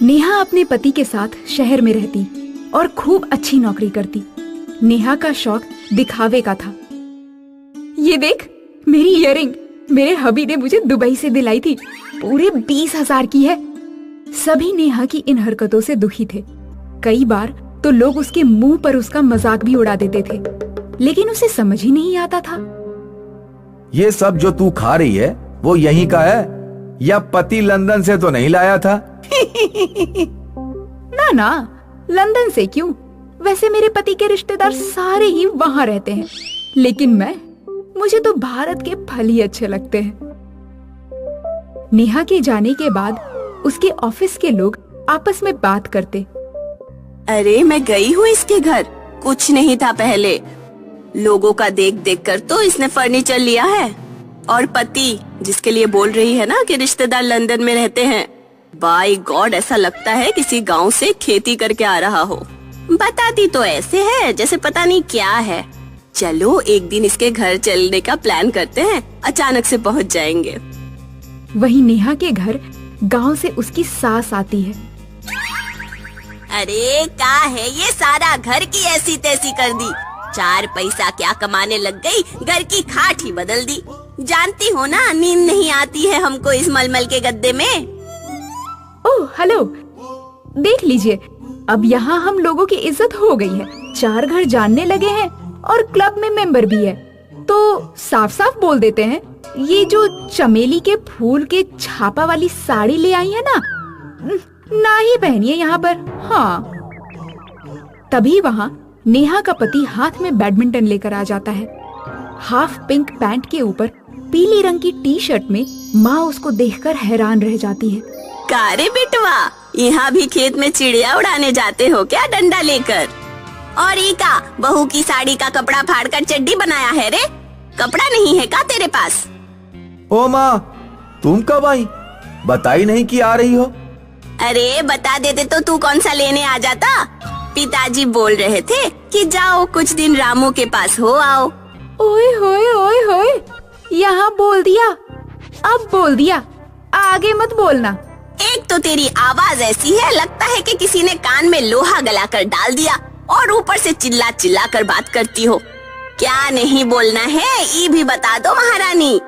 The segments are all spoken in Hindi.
नेहा अपने पति के साथ शहर में रहती और खूब अच्छी नौकरी करती। नेहा का शौक दिखावे का था। ये देख, मेरी इयररिंग मेरे हबी ने मुझे दुबई से दिलाई थी, पूरे 20,000 की है। सभी नेहा की इन हरकतों से दुखी थे। कई बार तो लोग उसके मुंह पर उसका मजाक भी उड़ा देते थे, लेकिन उसे समझ ही नहीं आता था। ये सब जो तू खा रही है वो यहीं का है या पति लंदन से तो नहीं लाया था? ना ना, लंदन से क्यों? वैसे मेरे पति के रिश्तेदार सारे ही वहां रहते हैं, लेकिन मुझे तो भारत के फल ही अच्छे लगते हैं। नेहा के जाने के बाद उसके ऑफिस के लोग आपस में बात करते। अरे मैं गई हूँ इसके घर, कुछ नहीं था पहले। लोगों का देख देख कर तो इसने फर्नीचर लिया है। और पति जिसके लिए बोल रही है ना कि रिश्तेदार लंदन में रहते हैं, बाय गॉड ऐसा लगता है किसी गांव से खेती करके आ रहा हो। बताती तो ऐसे है जैसे पता नहीं क्या है। चलो एक दिन इसके घर चलने का प्लान करते हैं, अचानक से पहुंच जाएंगे। वहीं नेहा के घर गांव से उसकी सास आती है। अरे क्या है ये, सारा घर की ऐसी तैसी कर दी। 4 पैसा क्या कमाने लग गई, घर की खाट ही बदल दी। जानती हो ना, नींद नहीं आती है हमको इस मलमल के गद्दे में। ओह हेलो, देख लीजिए, अब यहाँ हम लोगों की इज्जत हो गई है। 4 घर जानने लगे हैं और क्लब में मेंबर भी है, तो साफ साफ बोल देते हैं। ये जो चमेली के फूल के छापा वाली साड़ी ले आई है ना ही पहनिए यहाँ पर। हाँ, तभी वहाँ नेहा का पति हाथ में बैडमिंटन लेकर आ जाता है। हाफ पिंक पैंट के ऊपर पीली रंग की टी शर्ट में माँ उसको देखकर हैरान रह जाती है। कारे बिटवा, यहाँ भी खेत में चिड़िया उड़ाने जाते हो क्या डंडा लेकर? और ये का बहू की साड़ी का कपड़ा फाड़कर चड्डी बनाया है रे? कपड़ा नहीं है का तेरे पास? ओ माँ, तुम कब आई? बताई नहीं कि आ रही हो। अरे बता देते तो तू कौन सा लेने आ जाता। पिताजी बोल रहे थे कि जाओ कुछ दिन रामू के पास हो आओ। ओए होए ओए होए, यहाँ बोल दिया, अब बोल दिया, आगे मत बोलना। एक तो तेरी आवाज ऐसी है, लगता है कि किसी ने कान में लोहा गलाकर डाल दिया, और ऊपर से चिल्ला चिल्ला कर बात करती हो। क्या नहीं बोलना है ये भी बता दो महारानी।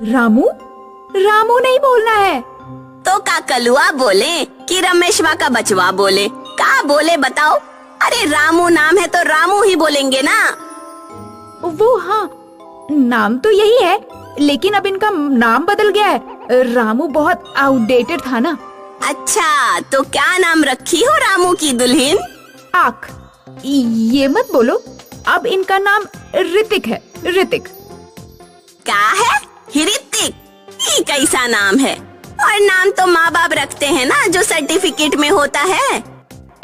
रामू रामू नहीं बोलना है तो का कलुआ बोले कि रमेशवा का बचवा बोले? का बोले बताओ? अरे रामू नाम है तो रामू ही बोलेंगे ना। वो हाँ, नाम तो यही है, लेकिन अब इनका नाम बदल गया है। रामू बहुत आउटडेटेड था ना। अच्छा, तो क्या नाम रखी हो रामू की दुल्हन? आख, ये मत बोलो, अब इनका नाम ऋतिक है। ऋतिक। क्या है? ऋतिक? ये कैसा नाम है? और नाम तो माँ बाप रखते हैं ना, जो सर्टिफिकेट में होता है।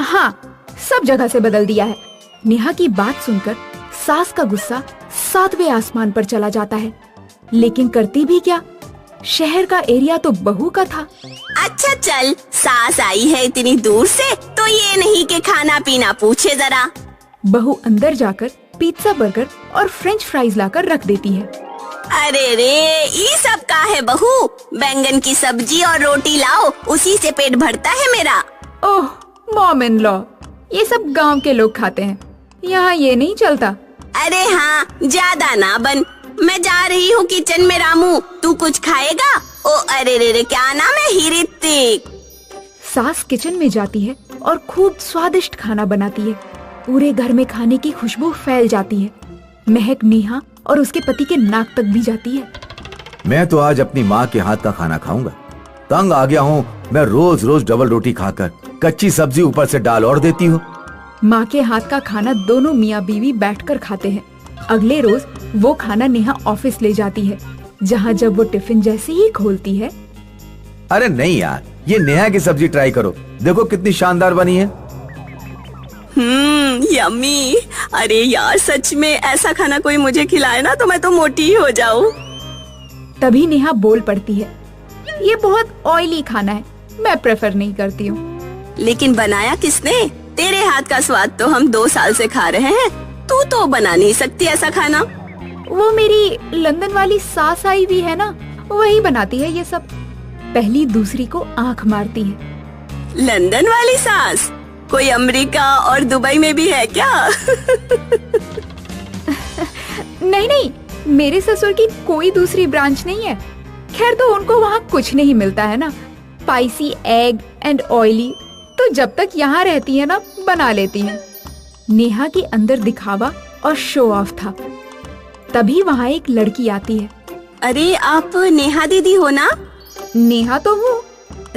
हाँ, सब जगह से बदल दिया है। नेहा की बात सुनकर सास का गुस्सा 7वें आसमान पर चला जाता है, लेकिन करती भी क्या, शहर का एरिया तो बहू का था। अच्छा चल, सास आई है इतनी दूर से तो ये नहीं कि खाना पीना पूछे जरा। बहू अंदर जाकर पिज्जा, बर्गर और फ्रेंच फ्राइज लाकर रख देती है। अरे रे, ये सब का है बहू? बैंगन की सब्जी और रोटी लाओ, उसी से पेट भरता है मेरा। ओह मॉम इन लॉ, ये सब गांव के लोग खाते हैं, यहाँ ये नहीं चलता। अरे हाँ, ज्यादा ना बन। मैं जा रही हूँ किचन में रामू, तू कुछ खाएगा? ओ अरे रे, क्या नाम है? ऋतिक। सास किचन में जाती है और खूब स्वादिष्ट खाना बनाती है। पूरे घर में खाने की खुशबू फैल जाती है। महक नेहा और उसके पति के नाक तक भी जाती है। मैं तो आज अपनी माँ के हाथ का खाना खाऊंगा। तंग आ गया हूँ मैं रोज रोज डबल रोटी खाकर, कच्ची सब्जी ऊपर से डाल और देती हूँ। माँ के हाथ का खाना दोनों मियाँ बीवी बैठकर खाते हैं। अगले रोज वो खाना नेहा ऑफिस ले जाती है, जहाँ जब वो टिफिन जैसे ही खोलती है, अरे नहीं यार, ये नेहा की सब्जी ट्राई करो, देखो कितनी शानदार बनी है। यम्मी। अरे यार सच में ऐसा खाना कोई मुझे खिलाए ना तो मैं तो मोटी ही हो जाऊं। तभी नेहा बोल पड़ती है, ये बहुत ऑयली खाना है, मैं प्रेफर नहीं करती हूँ। लेकिन बनाया किसने? तेरे हाथ का स्वाद तो हम 2 साल से खा रहे हैं, तू तो बना नहीं सकती ऐसा खाना। वो मेरी लंदन वाली सास आई भी है ना, वही बनाती है ये सब। पहली दूसरी को आंख मारती है। लंदन वाली सास कोई अमेरिका और दुबई में भी है क्या? नहीं नहीं, मेरे ससुर की कोई दूसरी ब्रांच नहीं है। खैर तो उनको वहाँ कुछ नहीं मिलता है ना, स्पाइसी एग एंड ऑयली, तो जब तक यहाँ रहती है ना बना लेती हैं। नेहा के अंदर दिखावा और शो ऑफ था। तभी वहाँ एक लड़की आती है। अरे आप नेहा दीदी हो ना? नेहा तो हूँ,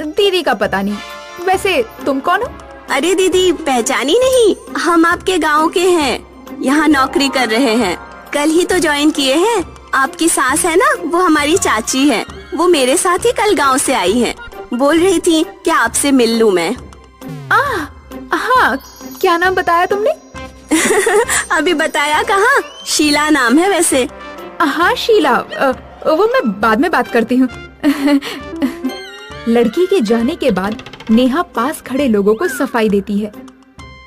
दीदी का पता नहीं। वैसे तुम कौन हो? अरे दीदी पहचानी नहीं, हम आपके गांव के हैं, यहाँ नौकरी कर रहे हैं, कल ही तो ज्वाइन किए हैं। आपकी सास है ना, वो हमारी चाची है, वो मेरे साथ ही कल गांव से आई हैं। बोल रही थी कि आपसे मिल लूं मैं। हाँ, क्या नाम बताया तुमने? अभी बताया कहाँ, शीला नाम है वैसे। हाँ शीला, वो मैं बाद में बात करती हूँ। लड़की के जाने के बाद नेहा पास खड़े लोगों को सफाई देती है।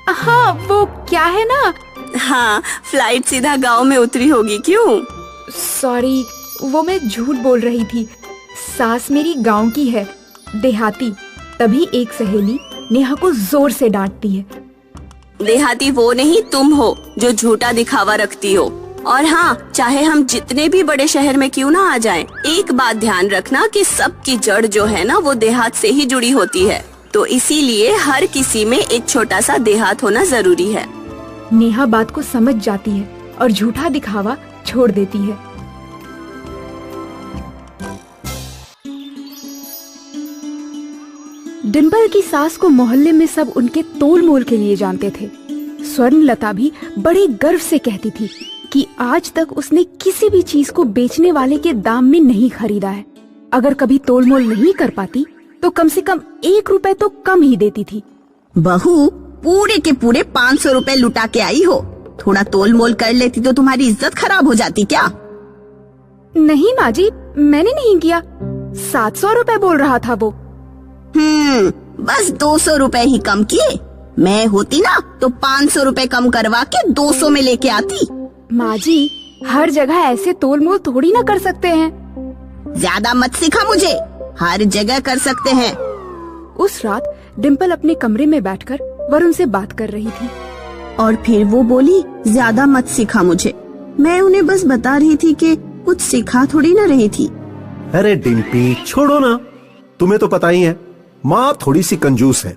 हाँ वो क्या है ना। हाँ, फ्लाइट सीधा गांव में उतरी होगी क्यों? सॉरी, वो मैं झूठ बोल रही थी। सास मेरी गांव की है, देहाती। तभी एक सहेली नेहा को जोर से डांटती है। देहाती वो नहीं, तुम हो जो झूठा दिखावा रखती हो। और हाँ, चाहे हम जितने भी बड़े शहर में क्यों ना आ जाएं, एक बात ध्यान रखना कि सबकी जड़ जो है ना वो देहात से ही जुड़ी होती है, तो इसीलिए हर किसी में एक छोटा सा देहात होना जरूरी है। नेहा बात को समझ जाती है और झूठा दिखावा छोड़ देती है। डिंपल की सास को मोहल्ले में सब उनके तोल मोल के लिए जानते थे। स्वर्णलता भी बड़े गर्व से कहती थी कि आज तक उसने किसी भी चीज को बेचने वाले के दाम में नहीं खरीदा है। अगर कभी तोल मोल नहीं कर पाती तो कम से कम 1 रुपए तो कम ही देती थी। बहू, पूरे के पूरे 500 रुपए लुटा के आई हो, थोड़ा तोल मोल कर लेती तो तुम्हारी इज्जत खराब हो जाती क्या? नहीं माँ जी, मैंने नहीं किया। 700 रुपए बोल रहा था वो। बस 200 रुपए ही कम किए। मैं होती ना तो 500 रुपए कम करवा के 200 में लेके आती। माँ जी, हर जगह ऐसे तोल मोल थोड़ी ना कर सकते हैं। ज्यादा मत सिखा मुझे, हर जगह कर सकते हैं। उस रात डिंपल अपने कमरे में बैठकर वरुण से बात कर रही थी। और फिर वो बोली, ज्यादा मत सिखा मुझे। मैं उन्हें बस बता रही थी कि कुछ सिखा थोड़ी ना रही थी। अरे डिम्पी, छोड़ो ना, तुम्हें तो पता ही है माँ थोड़ी सी कंजूस है।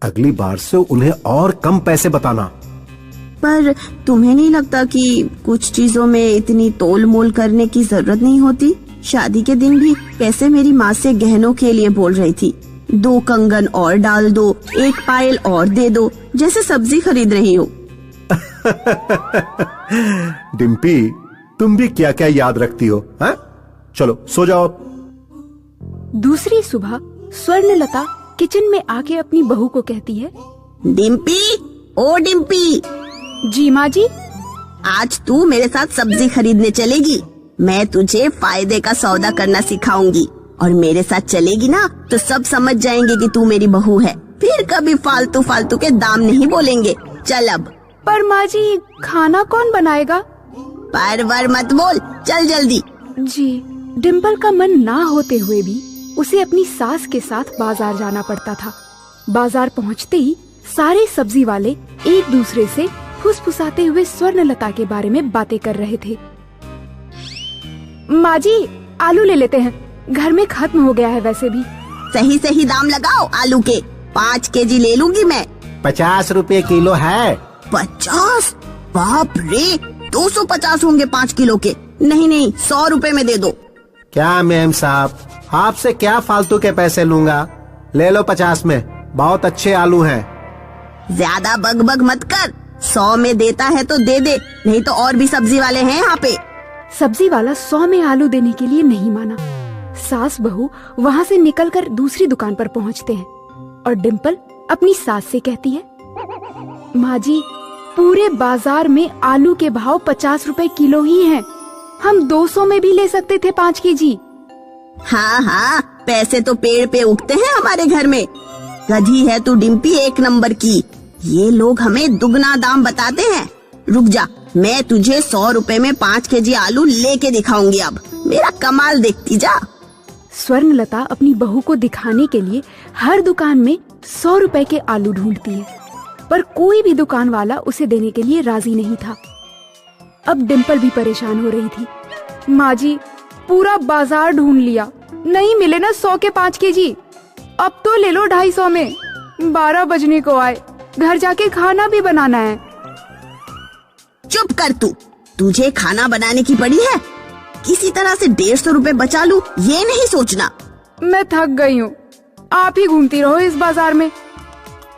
अगली बार से उन्हें और कम पैसे बताना। पर तुम्हें नहीं लगता कि कुछ चीजों में इतनी तोल मोल करने की जरूरत नहीं होती? शादी के दिन भी कैसे मेरी माँ से गहनों के लिए बोल रही थी, 2 कंगन और डाल दो, 1 पायल और दे दो, जैसे सब्जी खरीद रही हो। डिम्पी, तुम भी क्या क्या याद रखती हो, हाँ? चलो सो जाओ। दूसरी सुबह स्वर्णलता किचन में आके अपनी बहू को कहती है, डिम्पी, ओ डिम्पी। जी माँ जी। आज तू मेरे साथ सब्जी खरीदने चलेगी। मैं तुझे फायदे का सौदा करना सिखाऊंगी और मेरे साथ चलेगी ना तो सब समझ जाएंगे कि तू मेरी बहू है। फिर कभी फालतू फालतू के दाम नहीं बोलेंगे। चल अब। पर माँ जी, खाना कौन बनाएगा? परवर मत बोल, चल जल्दी। जी। डिंपल का मन ना होते हुए भी उसे अपनी सास के साथ बाजार जाना पड़ता था। बाजार पहुँचते ही सारे सब्जी वाले एक दूसरे से फुसफुसाते हुए स्वर्णलता के बारे में बातें कर रहे थे। माँ जी, आलू ले लेते हैं, घर में खत्म हो गया है वैसे भी। सही सही दाम लगाओ आलू के, 5 केजी ले लूंगी मैं। 50 रुपए किलो है। 50? बाप रे, 250 होंगे 5 किलो के। नहीं नहीं, 100 रुपए में दे दो। क्या मेम साहब, आपसे क्या फालतू के पैसे लूंगा, ले लो 50 में, बहुत अच्छे आलू हैं। ज्यादा बग मत कर, 100 में देता है तो दे दे, नहीं तो और भी सब्जी वाले हैं यहाँ पे। सब्जी वाला 100 में आलू देने के लिए नहीं माना। सास बहू वहाँ से निकलकर दूसरी दुकान पर पहुँचते हैं और डिंपल अपनी सास से कहती है, माँ जी, पूरे बाजार में आलू के भाव 50 रुपए किलो ही हैं। हम 200 में भी ले सकते थे 5 केजी। हाँ हाँ, पैसे तो पेड़ पे उगते हैं हमारे घर में। गधी है तू डिम्पी, 1 नंबर की। ये लोग हमें दुगना दाम बताते हैं। रुक जा, मैं तुझे 100 रुपए में 5 केजी आलू लेके दिखाऊंगी। अब मेरा कमाल देखती जा। स्वर्णलता अपनी बहू को दिखाने के लिए हर दुकान में 100 रुपए के आलू ढूंढती है, पर कोई भी दुकान वाला उसे देने के लिए राजी नहीं था। अब डिम्पल भी परेशान हो रही थी। माँ जी, पूरा बाजार ढूंढ लिया, नहीं मिले ना 100 के 5 केजी। अब तो ले लो 250 में। 12 बजने को आए, घर जाके खाना भी बनाना है। चुप कर तू, तुझे खाना बनाने की पड़ी है? किसी तरह से 150 रुपए बचा लूं, ये नहीं सोचना। मैं थक गई हूँ, आप ही घूमती रहो इस बाजार में।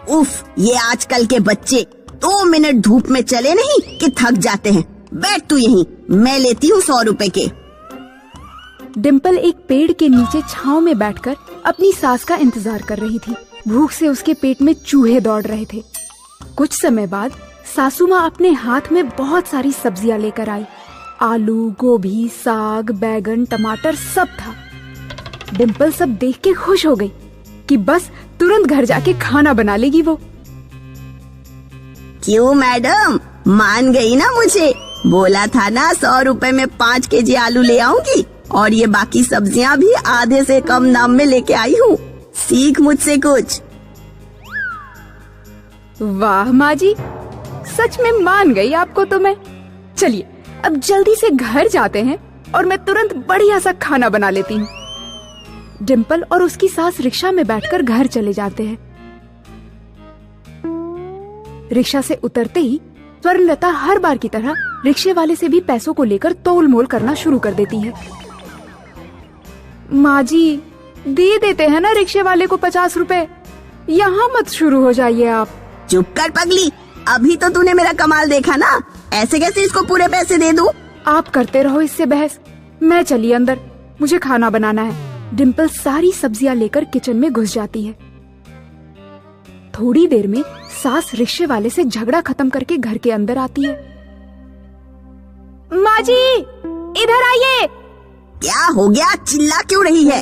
उफ, ये आजकल के बच्चे 2 मिनट धूप में चले नहीं कि थक जाते हैं। बैठ तू यहीं, मैं लेती हूँ 100 रुपए के। डिम्पल एक पेड़ के नीचे छांव में बैठकर अपनी सास का इंतजार कर रही थी। भूख से उसके पेट में चूहे दौड़ रहे थे। कुछ समय बाद सासू माँ अपने हाथ में बहुत सारी सब्जियां लेकर आई। आलू, गोभी, साग, बैगन, टमाटर सब था। डिम्पल सब देख के खुश हो गई कि बस तुरंत घर जाके खाना बना लेगी वो। क्यों मैडम, मान गई ना मुझे? बोला था ना 100 रुपए में 5 केजी आलू ले आऊंगी, और ये बाकी सब्जियां भी आधे से कम दाम में लेके आई हूँ। सीख मुझसे कुछ। वाह माँ जी, सच में मान गई आपको तो मैं। चलिए अब जल्दी से घर जाते हैं और मैं तुरंत बढ़िया सा खाना बना लेती हूँ। डिम्पल और उसकी सास रिक्शा में बैठकर घर चले जाते हैं। रिक्शा से उतरते ही स्वर्णलता हर बार की तरह रिक्शे वाले से भी पैसों को लेकर तोल मोल करना शुरू कर देती है। माँ जी, दे देते हैं ना रिक्शे वाले को 50 रुपए, यहाँ मत शुरू हो जाइए आप। चुप कर पगली, अभी तो तूने मेरा कमाल देखा ना, ऐसे कैसे इसको पूरे पैसे दे दूं? आप करते रहो इससे बहस, मैं चली अंदर, मुझे खाना बनाना है। डिम्पल सारी सब्जियां लेकर किचन में घुस जाती है। थोड़ी देर में सास रिक्शे वाले से झगड़ा खत्म करके घर के अंदर आती है। माँ जी, इधर आइए। क्या हो गया, चिल्ला क्यों रही है?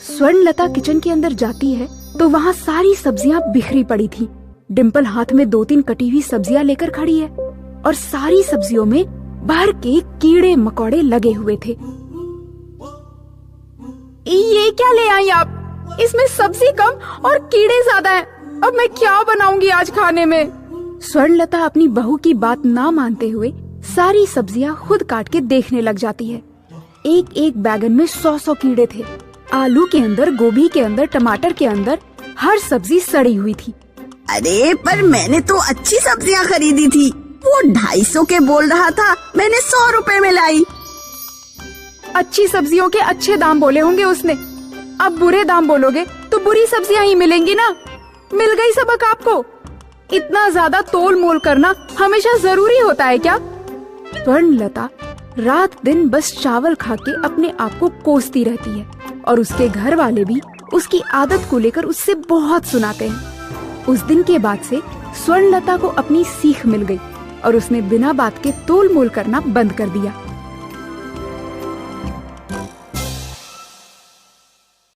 स्वर्णलता किचन के अंदर जाती है तो वहाँ सारी सब्जियां बिखरी पड़ी थी। डिम्पल हाथ में 2-3 कटी हुई सब्जियां लेकर खड़ी है और सारी सब्जियों में भर के कीड़े मकोड़े लगे हुए थे। ये क्या ले आई आप? इसमें सब्जी कम और कीड़े ज्यादा हैं। अब मैं क्या बनाऊंगी आज खाने में? स्वर्णलता अपनी बहू की बात ना मानते हुए सारी सब्जियां खुद काट के देखने लग जाती है। एक एक बैगन में 100-100 कीड़े थे। आलू के अंदर, गोभी के अंदर, टमाटर के अंदर हर सब्जी सड़ी हुई थी। अरे पर मैंने तो अच्छी सब्जियां खरीदी थी, वो 250 के बोल रहा था, मैंने 100 रुपए में लाई। अच्छी सब्जियों के अच्छे दाम बोले होंगे उसने, अब बुरे दाम बोलोगे तो बुरी सब्जियां ही मिलेंगी ना। मिल गई सबक आपको? इतना ज्यादा तोल मोल करना हमेशा जरूरी होता है क्या? स्वर्णलता रात दिन बस चावल खा के अपने आप को कोसती रहती है और उसके घर वाले भी उसकी आदत को लेकर उससे बहुत सुनाते हैं। उस दिन के बाद से स्वर्णलता को अपनी सीख मिल गई और उसने बिना बात के तोल मोल करना बंद कर दिया।